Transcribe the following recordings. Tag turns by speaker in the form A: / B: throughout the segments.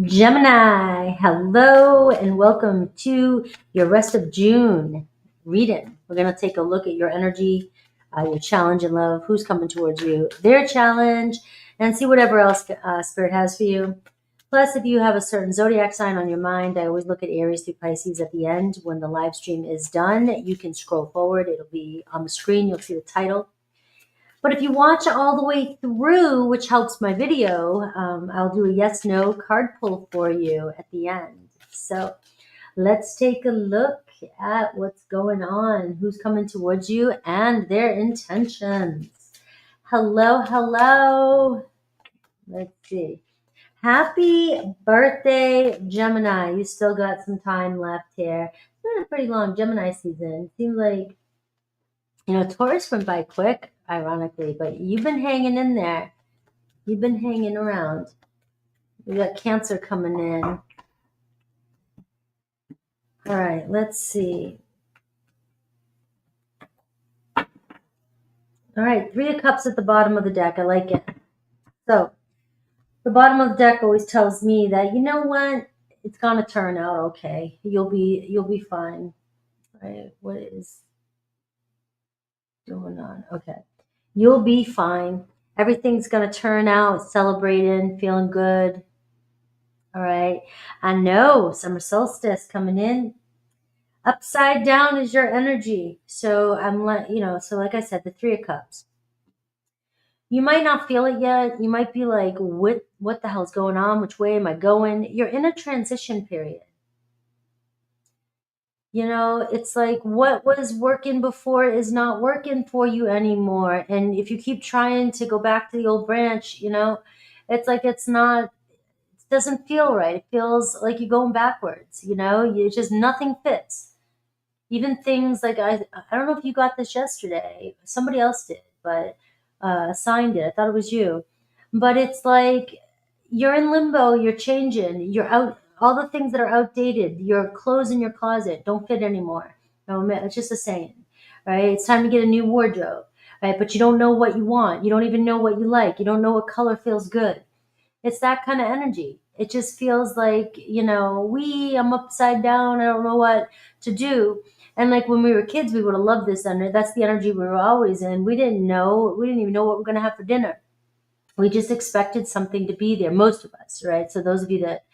A: Gemini, hello and welcome to your rest of June reading. We're going to take a look at your energy, your challenge in love, who's coming towards you, their challenge, and see whatever else Spirit has for you. Plus, if you have a certain zodiac sign on your mind, I always look at Aries through Pisces at the end. When the live stream is done, you can scroll forward. It'll be on the screen. You'll see the title. But if you watch all the way through, which helps my video, I'll do a yes/no card pull for you at the end. So let's take a look at what's going on, who's coming towards you, and their intentions. Hello, hello. Let's see. Happy birthday, Gemini. You still got some time left here. It's been a pretty long Gemini season. Seems like Taurus went by quick, ironically, but you've been hanging in there. You've been hanging around. We got Cancer coming in. All right, let's see. All right, Three of Cups at the bottom of the deck. I like it. So the bottom of the deck always tells me that, you know what? It's gonna turn out okay. You'll be fine. All right, what is going on? Okay. You'll be fine. Everything's gonna turn out, celebrating, feeling good. All right. I know summer solstice coming in. Upside down is your energy. So so like I said, the Three of Cups. You might not feel it yet. You might be like, what the hell's going on? Which way am I going? You're in a transition period. It's like what was working before is not working for you anymore. And if you keep trying to go back to the old branch, it's like it's not, it doesn't feel right. It feels like you're going backwards, you just nothing fits. Even things like I don't know if you got this yesterday. Somebody else did, but signed it. I thought it was you. But it's like you're in limbo. You're changing. You're out. All the things that are outdated, your clothes in your closet don't fit anymore. No, it's just a saying, right? It's time to get a new wardrobe, right? But you don't know what you want. You don't even know what you like. You don't know what color feels good. It's that kind of energy. It just feels like, I'm upside down. I don't know what to do. And like when we were kids, we would have loved this energy. That's the energy we were always in. We didn't even know what we're going to have for dinner. We just expected something to be there, most of us, right? So those of you that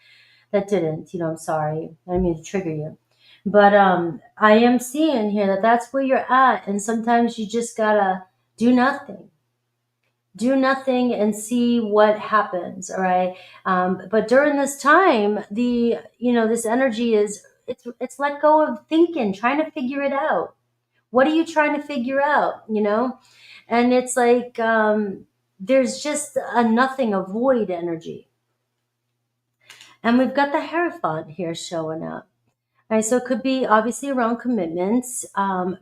A: didn't, I'm sorry. I didn't mean to trigger you. But I am seeing here that that's where you're at. And sometimes you just got to do nothing. Do nothing and see what happens. All right. But during this time, this energy is, it's let go of thinking, trying to figure it out. What are you trying to figure out? And it's like, there's just a nothing, a void energy. And we've got the Hierophant here showing up. All right. So it could be obviously around commitments,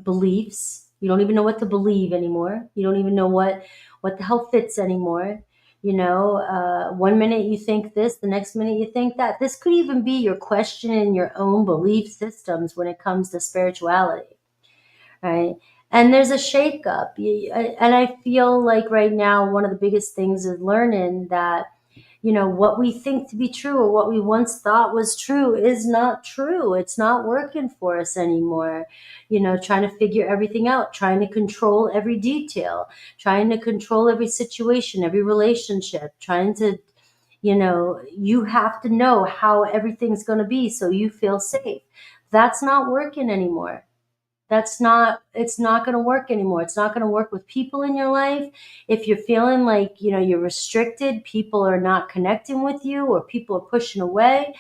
A: beliefs. You don't even know what to believe anymore. You don't even know what the hell fits anymore. 1 minute you think this, the next minute you think that. This could even be your questioning your own belief systems when it comes to spirituality, right? And there's a shakeup. And I feel like right now, one of the biggest things is learning that, what we think to be true or what we once thought was true is not true. It's not working for us anymore. Trying to figure everything out, trying to control every detail, trying to control every situation, every relationship, trying to, you have to know how everything's going to be so you feel safe. That's not working anymore. It's not going to work anymore. It's not going to work with people in your life. If you're feeling like, you're restricted, people are not connecting with you or people are pushing away,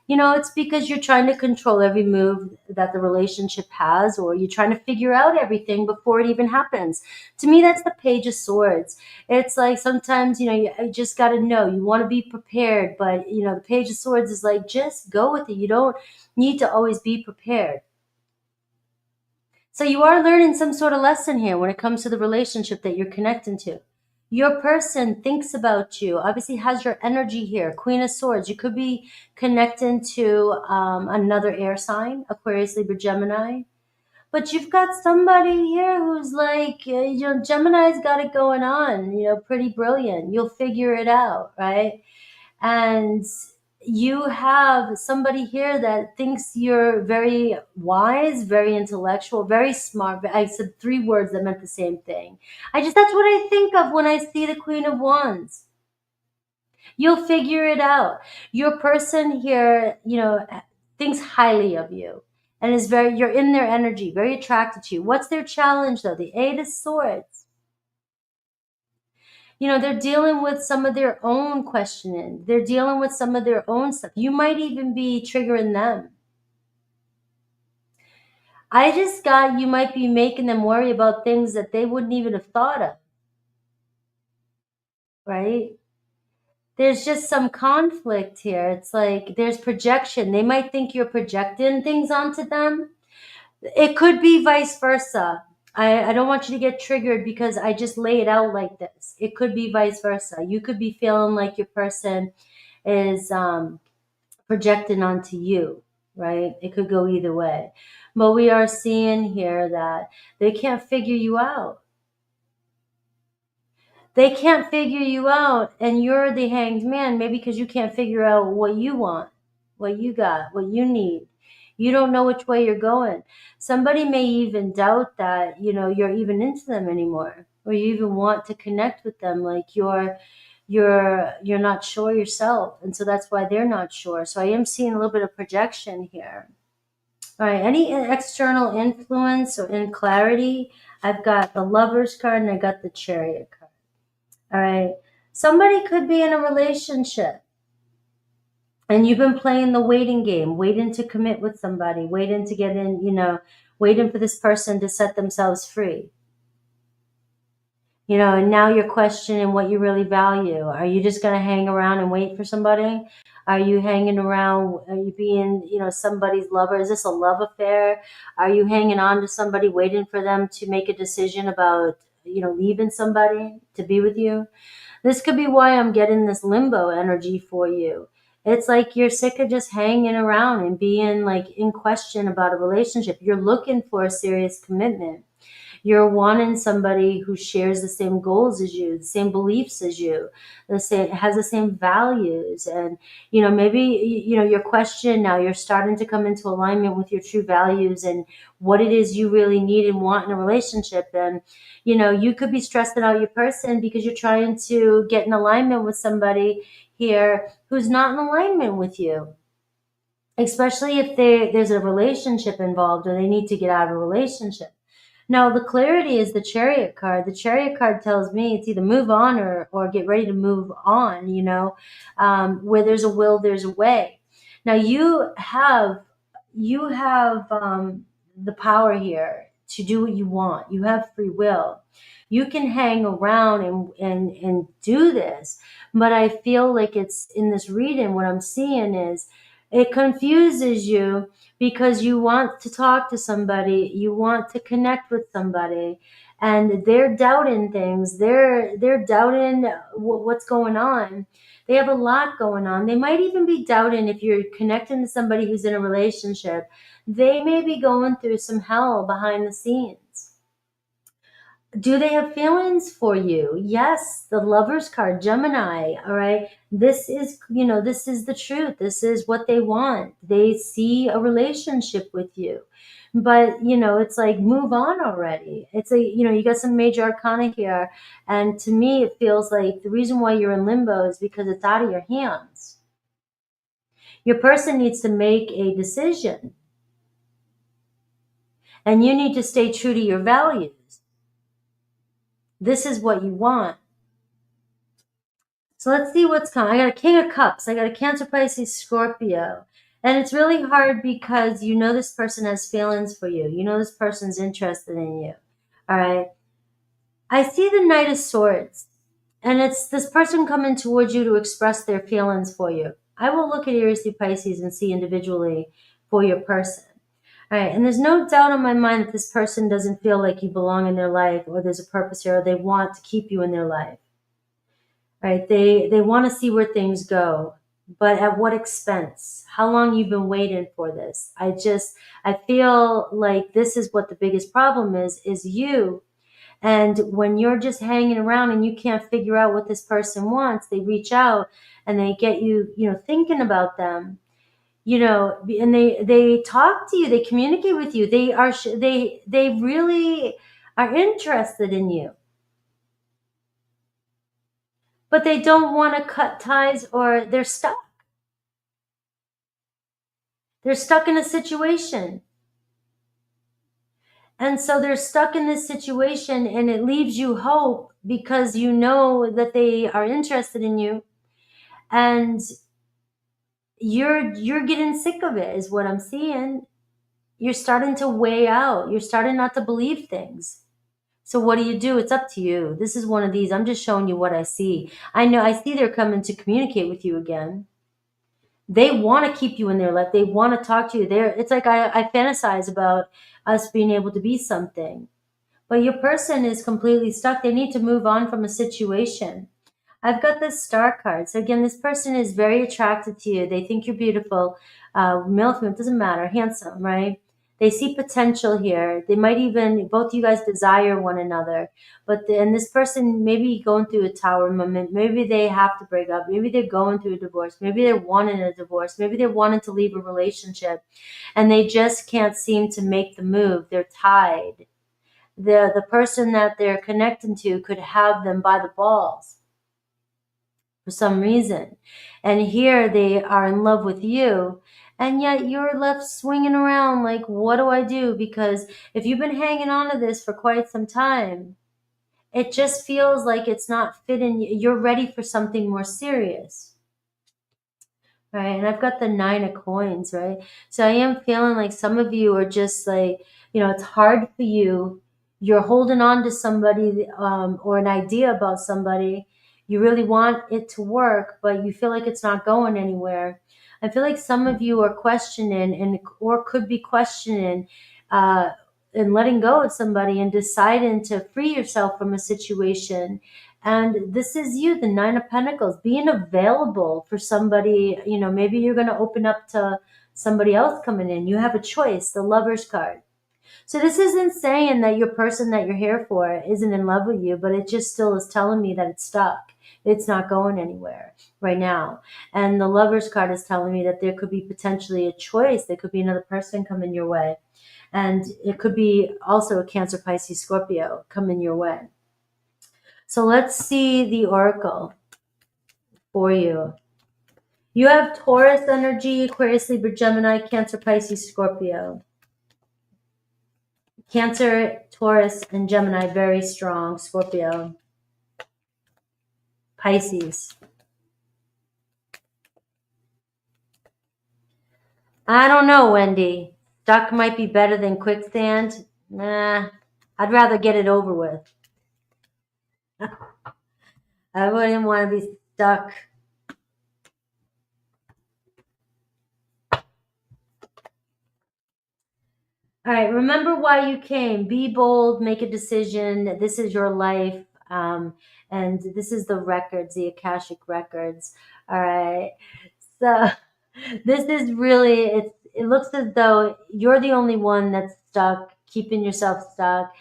A: it's because you're trying to control every move that the relationship has, or you're trying to figure out everything before it even happens. To me, that's the Page of Swords. It's like sometimes, you just got to know, you want to be prepared, but, the Page of Swords is like, just go with it. You don't need to always be prepared. So you are learning some sort of lesson here when it comes to the relationship that you're connecting to. Your person thinks about you, obviously has your energy here. Queen of Swords. You could be connecting to another air sign, Aquarius, Libra, Gemini. But you've got somebody here who's like, Gemini's got it going on, pretty brilliant. You'll figure it out, right? And you have somebody here that thinks you're very wise, very intellectual, very smart. I said three words that meant the same thing. That's what I think of when I see the Queen of Wands. You'll figure it out. Your person here, thinks highly of you and you're in their energy, very attracted to you. What's their challenge though? The Eight of Swords. They're dealing with some of their own questioning. They're dealing with some of their own stuff. You might even be triggering them. I just got, you might be making them worry about things that they wouldn't even have thought of. Right? There's just some conflict here. It's like there's projection. They might think you're projecting things onto them. It could be vice versa. I don't want you to get triggered because I just lay it out like this. It could be vice versa. You could be feeling like your person is projecting onto you, right? It could go either way. But we are seeing here that they can't figure you out. They can't figure you out, and you're the hanged man, maybe because you can't figure out what you want, what you got, what you need. You don't know which way you're going. Somebody may even doubt that, you're even into them anymore, or you even want to connect with them. Like you're not sure yourself. And so that's why they're not sure. So I am seeing a little bit of projection here. All right, any external influence or in clarity? I've got the Lovers card and I got the Chariot card. All right. Somebody could be in a relationship and you've been playing the waiting game, waiting to commit with somebody, waiting to get in, waiting for this person to set themselves free. And now you're questioning what you really value. Are you just going to hang around and wait for somebody? Are you hanging around? Are you being, somebody's lover? Is this a love affair? Are you hanging on to somebody, waiting for them to make a decision about, leaving somebody to be with you? This could be why I'm getting this limbo energy for you. It's like you're sick of just hanging around and being like in question about a relationship. You're looking for a serious commitment. You're wanting somebody who shares the same goals as you, the same beliefs as you, has the same values. And, maybe, your question now, you're starting to come into alignment with your true values and what it is you really need and want in a relationship. And, you could be stressing out your person because you're trying to get in alignment with somebody here who's not in alignment with you. Especially if there's a relationship involved or they need to get out of a relationship. Now, the clarity is the Chariot card. The Chariot card tells me it's either move on or get ready to move on, where there's a will, there's a way. Now, you have the power here to do what you want. You have free will. You can hang around and do this. But I feel like it's in this reading, what I'm seeing is it confuses you because you want to talk to somebody, you want to connect with somebody, and they're doubting things. They're doubting what's going on. They have a lot going on. They might even be doubting if you're connecting to somebody who's in a relationship. They may be going through some hell behind the scenes. Do they have feelings for you? Yes, the Lovers card, Gemini, all right? This is, this is the truth. This is what they want. They see a relationship with you. But, it's like, move on already. It's you got some major arcana here. And to me, it feels like the reason why you're in limbo is because it's out of your hands. Your person needs to make a decision. And you need to stay true to your values. This is what you want. So let's see what's coming. I got a King of Cups. I got a Cancer, Pisces, Scorpio. And it's really hard because this person has feelings for you. This person's interested in you. All right. I see the Knight of Swords. And it's this person coming towards you to express their feelings for you. I will look at Aries through Pisces and see individually for your person. All right. And there's no doubt in my mind that this person doesn't feel like you belong in their life or there's a purpose here or they want to keep you in their life. Right? They want to see where things go, but at what expense? How long you've been waiting for this? I feel like this is what the biggest problem is you And when you're just hanging around and you can't figure out what this person wants, they reach out and they get you, thinking about them, and they talk to you, they communicate with you, they really are interested in you, but they don't want to cut ties, or they're stuck in a situation. And so they're stuck in this situation, and it leaves you hope because you know that they are interested in you, and you're getting sick of it, is what I'm seeing. You're starting to weigh out. You're starting not to believe things. So what do? It's up to you. This is one of these. I'm just showing you what I see. I see they're coming to communicate with you again. They want to keep you in their life. They want to talk to you. It's like I fantasize about us being able to be something. But your person is completely stuck. They need to move on from a situation. I've got this star card. So again, this person is very attracted to you. They think you're beautiful. Male, female, it doesn't matter. Handsome, right? They see potential here. They might even, both you guys desire one another. And this person maybe going through a tower moment. Maybe they have to break up. Maybe they're going through a divorce. Maybe they're wanting a divorce. Maybe they're wanting to leave a relationship. And they just can't seem to make the move. They're tied. The person that they're connecting to could have them by the balls for some reason. And here they are in love with you. And yet you're left swinging around like, what do I do? Because if you've been hanging on to this for quite some time, it just feels like it's not fitting. You're ready for something more serious. Right. And I've got the 9 of coins, right? So I am feeling like some of you are just like, it's hard for you. You're holding on to somebody, or an idea about somebody. You really want it to work, but you feel like it's not going anywhere. I feel like some of you are questioning or could be questioning, uh, and letting go of somebody and deciding to free yourself from a situation. And this is you, the 9 of Pentacles, being available for somebody. Maybe you're going to open up to somebody else coming in. You have a choice, the Lover's card. So this isn't saying that your person that you're here for isn't in love with you, but it just still is telling me that it's stuck. It's not going anywhere right now. And the Lover's card is telling me that there could be potentially a choice. There could be another person coming your way. And it could be also a Cancer, Pisces, Scorpio coming your way. So let's see the oracle for you. You have Taurus energy, Aquarius, Libra, Gemini, Cancer, Pisces, Scorpio. Cancer, Taurus, and Gemini, very strong. Scorpio. Pisces. I don't know, Wendy. Stuck might be better than quicksand. Nah, I'd rather get it over with. I wouldn't want to be stuck. All right, remember why you came. Be bold, make a decision. This is your life. And this is the records, the Akashic records. All right. So this is really, it looks as though you're the only one that's stuck, keeping yourself stuck.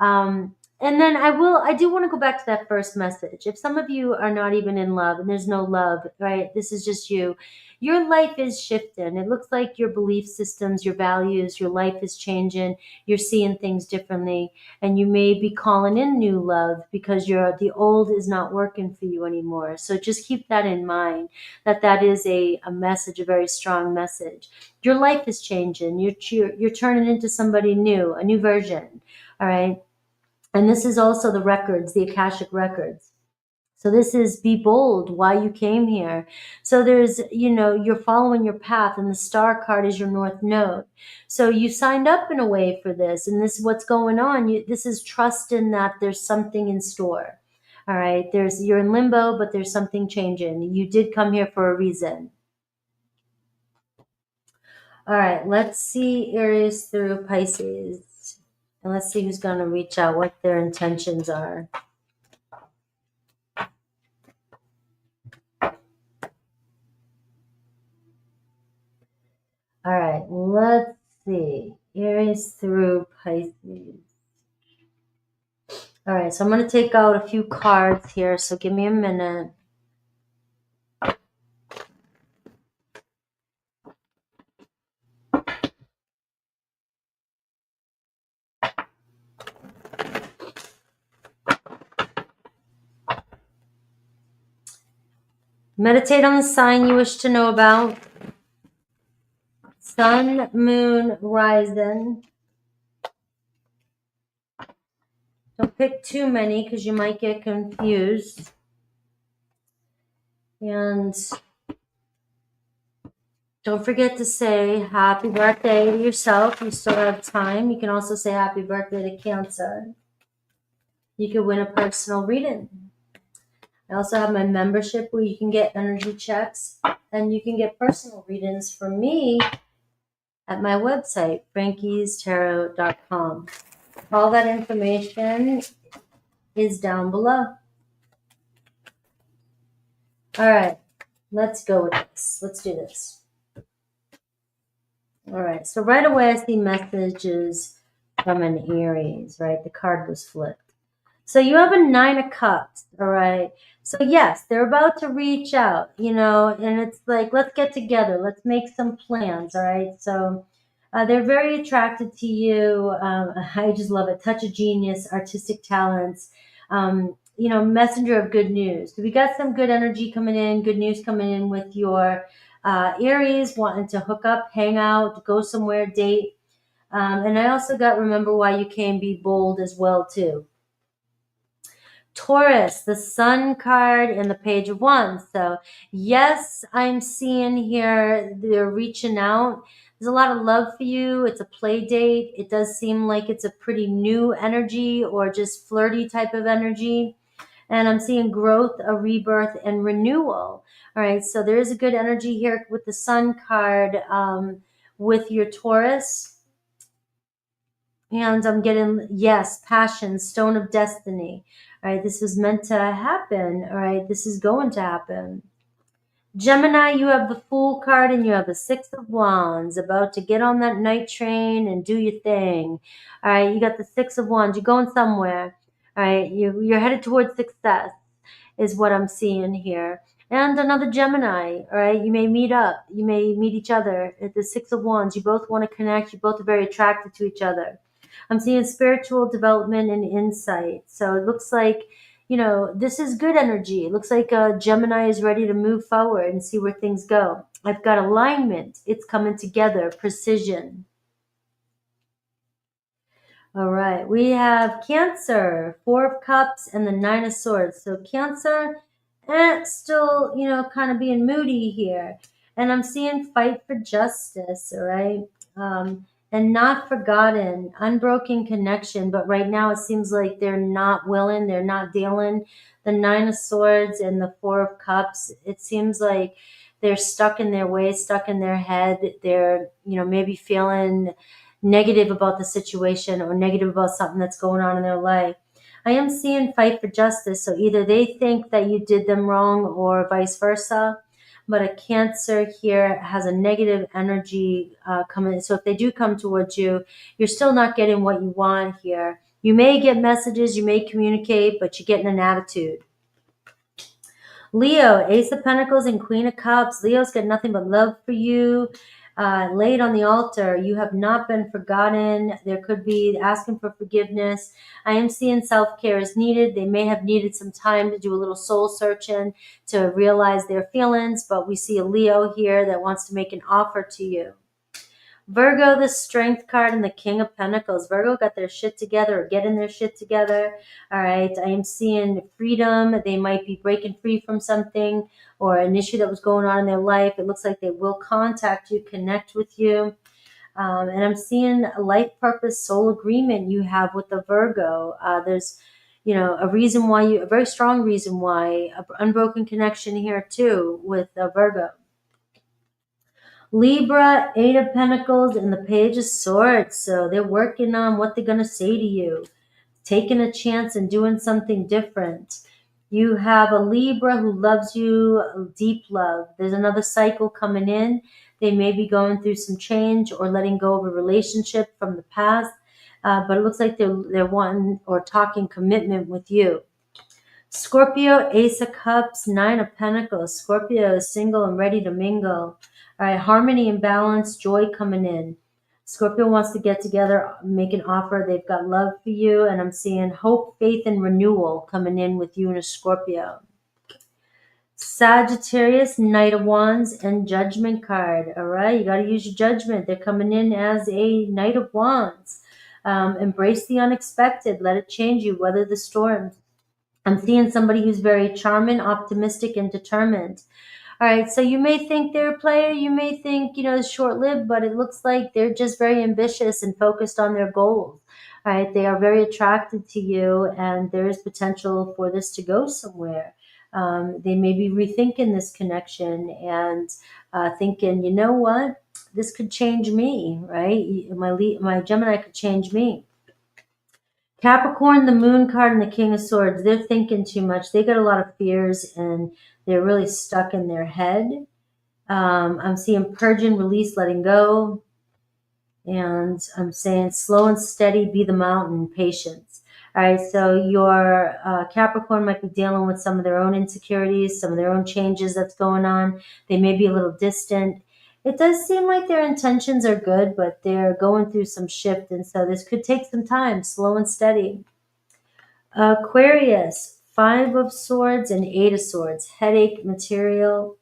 A: And then I do want to go back to that first message. If some of you are not even in love and there's no love, right? This is just you. Your life is shifting. It looks like your belief systems, your values, your life is changing. You're seeing things differently, and you may be calling in new love because the old is not working for you anymore. So just keep that in mind, that is a message, a very strong message. Your life is changing. You're turning into somebody new, a new version. All right. And this is also the records, the Akashic records. So this is be bold, why you came here. So there's, you're following your path, and the star card is your north node. So you signed up in a way for this, and this is what's going on. This is trusting that there's something in store. All right. You're in limbo, but there's something changing. You did come here for a reason. All right. Let's see Aries through Pisces. And let's see who's going to reach out, what their intentions are. All right, let's see. Aries through Pisces. All right, so I'm going to take out a few cards here, so give me a minute. Meditate on the sign you wish to know about. Sun, moon, rising. Don't pick too many because you might get confused. And don't forget to say happy birthday to yourself. You still have time. You can also say happy birthday to Cancer. You could win a personal reading. I also have my membership where you can get energy checks and you can get personal readings from me at my website, frankiestarot.com. All that information is down below. All right, let's go with this. Let's do this. All right, so right away I see messages from an Aries, right? The card was flipped. So you have a 9 of Cups, all right? So yes, they're about to reach out, and it's like, let's get together. Let's make some plans, all right? So they're very attracted to you. I just love it. Touch of genius, artistic talents, messenger of good news. We got some good energy coming in, good news coming in with your Aries wanting to hook up, hang out, go somewhere, date. And I also got remember why you came, be bold as well, too. Taurus, the Sun card and the Page of Wands. So yes, I'm seeing here they're reaching out. There's a lot of love for you. It's a play date. It does seem like it's a pretty new energy or just flirty type of energy. And I'm seeing growth, a rebirth, and renewal. All right, so there is a good energy here with the Sun card with your Taurus. And I'm getting, yes, passion, stone of destiny. All right, this was meant to happen. All right, this is going to happen. Gemini, you have the Fool card and you have the 6 of Wands, about to get on that night train and do your thing. All right, you got the 6 of Wands. You're going somewhere. All right, you're headed towards success is what I'm seeing here. And another Gemini, all right? You may meet up. You may meet each other at the 6 of Wands. You both want to connect. You both are very attracted to each other. I'm seeing spiritual development and insight. So it looks like, this is good energy. It looks like Gemini is ready to move forward and see where things go. I've got alignment. It's coming together. Precision. All right. We have Cancer, 4 of Cups, and the 9 of Swords. So Cancer, still, kind of being moody here. And I'm seeing fight for justice, all right? And not forgotten, unbroken connection. But right now it seems like they're not willing, they're not dealing. The 9 of Swords and the 4 of Cups, it seems like they're stuck in their ways, stuck in their head. They're, maybe feeling negative about the situation or negative about something that's going on in their life. I am seeing fight for justice. So either they think that you did them wrong or vice versa. But a Cancer here has a negative energy coming. So if they do come towards you, you're still not getting what you want here. You may get messages, you may communicate, but you're getting an attitude. Leo, Ace of Pentacles and Queen of Cups. Leo's got nothing but love for you. Laid on the altar. You have not been forgotten. There could be asking for forgiveness. I am seeing self-care is needed. They may have needed some time to do a little soul searching to realize their feelings, but we see a Leo here that wants to make an offer to you. Virgo, the Strength card and the King of Pentacles. Virgo got their shit together or getting their shit together. All right. I am seeing freedom. They might be breaking free from something or an issue that was going on in their life. It looks like they will contact you, connect with you. And I'm seeing a life purpose, soul agreement you have with the Virgo. There's, a reason why a very strong reason why, an unbroken connection here too with the Virgo. Libra, 8 of Pentacles, and the Page of Swords. So they're working on what they're going to say to you, taking a chance and doing something different. You have a Libra who loves you, deep love. There's another cycle coming in. They may be going through some change or letting go of a relationship from the past. but it looks like they're wanting or talking commitment with you. Scorpio, Ace of Cups, Nine of Pentacles. Scorpio is single and ready to mingle. All right, harmony and balance, joy coming in. Scorpio wants to get together, make an offer. They've got love for you, and I'm seeing hope, faith, and renewal coming in with you and a Scorpio. Sagittarius, Knight of Wands, and Judgment card. All right, you got to use your judgment. They're coming in as a Knight of Wands. Embrace the unexpected. Let it change you. Weather the storms. I'm seeing somebody who's very charming, optimistic, and determined. All right, so you may think they're a player, you may think, it's short-lived, but it looks like they're just very ambitious and focused on their goals. All right, they are very attracted to you, and there is potential for this to go somewhere. They may be rethinking this connection and thinking, you know what, this could change me, right? My Gemini could change me. Capricorn, the Moon card, and the King of Swords, they're thinking too much. They got a lot of fears, and they're really stuck in their head. I'm seeing purging, release, letting go. And I'm saying slow and steady, be the mountain, patience. All right, so your Capricorn might be dealing with some of their own insecurities, some of their own changes that's going on. They may be a little distant. It does seem like their intentions are good, but they're going through some shift, and so this could take some time, slow and steady. Aquarius, Five of Swords and Eight of Swords, headache material,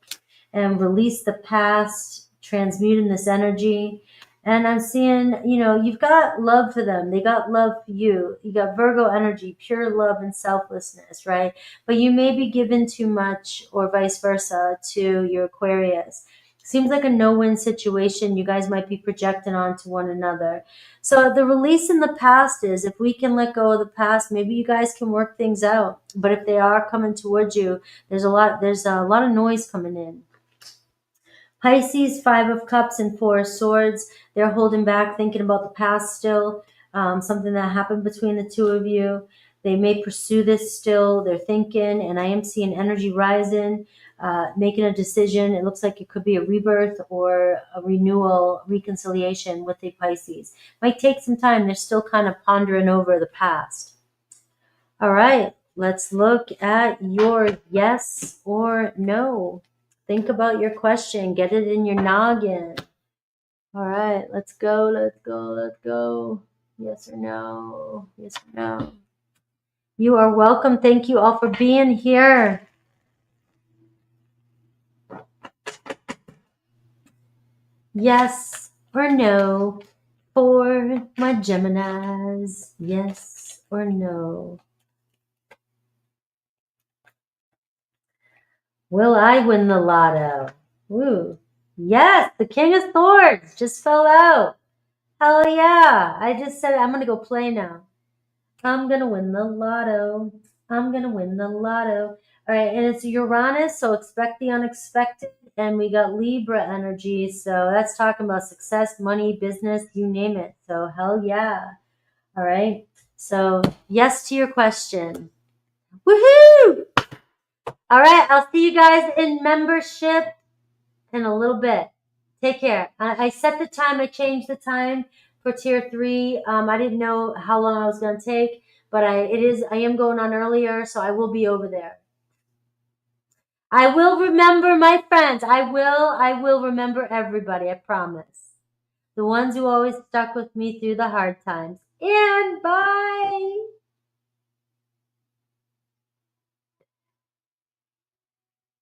A: and release the past, transmuting this energy. And I'm seeing, you've got love for them. They got love for you. You got Virgo energy, pure love and selflessness, right? But you may be given too much or vice versa to your Aquarius. Seems like a no-win situation. You guys might be projecting onto one another. So the release in the past is, if we can let go of the past, maybe you guys can work things out. But if they are coming towards you, there's a lot of noise coming in. Pisces, Five of Cups and Four of Swords. They're holding back, thinking about the past still, something that happened between the two of you. They may pursue this still. They're thinking, and I am seeing energy rising, making a decision. It looks like it could be a rebirth or a renewal, reconciliation with the Pisces. Might take some time. They're still kind of pondering over the past. All right, let's look at your yes or no. Think about your question. Get it in your noggin. All right, let's go, let's go, let's go. Yes or no? Yes or no? You are welcome. Thank you all for being here. Yes or no for my Geminis? Yes or no? Will I win the lotto? Woo. Yes, the King of Swords just fell out. Hell yeah. I just said I'm going to go play now. I'm going to win the lotto. I'm going to win the lotto. All right, and it's Uranus, so expect the unexpected. And we got Libra energy, so that's talking about success, money, business, you name it. So hell yeah. All right, so yes to your question. Woohoo! All right, I'll see you guys in membership in a little bit. Take care. I set the time. I changed the time for tier 3. I didn't know how long I was going to take, but I am going on earlier, so I will be over there. I will remember my friends. I will remember everybody. I promise. The ones who always stuck with me through the hard times. And bye.